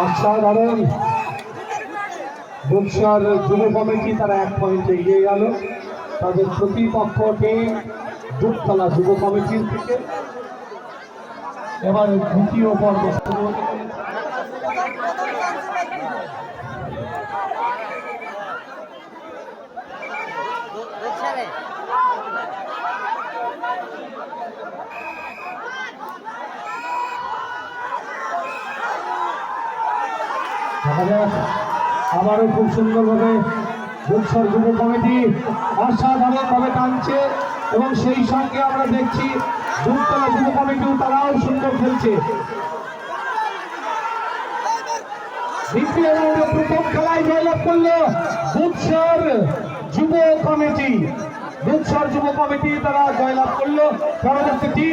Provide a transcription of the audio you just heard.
অসাধারণ দুধসর যুব কমিটি তারা 1 পয়েন্ট এগিয়ে গেল তাদের প্রতিপক্ষটি দুধতলা যুব কমিটির থেকে। এবার দ্বিতীয় পর্ব শুরু হতে আবারও খুব সুন্দরভাবে দুধসর যুব কমিটি অসাধারণভাবে টানছে এবং সেই সঙ্গে আমরা দেখছি দুধতলা যুব কমিটিও তারাও সুন্দর খেলছে। দ্বিতীয় রাউন্ডে প্রথম খেলায় জয়লাভ করলো দুধসর যুব কমিটি। দুধসর যুব কমিটি তারা জয়লাভ করলো। পরবর্তী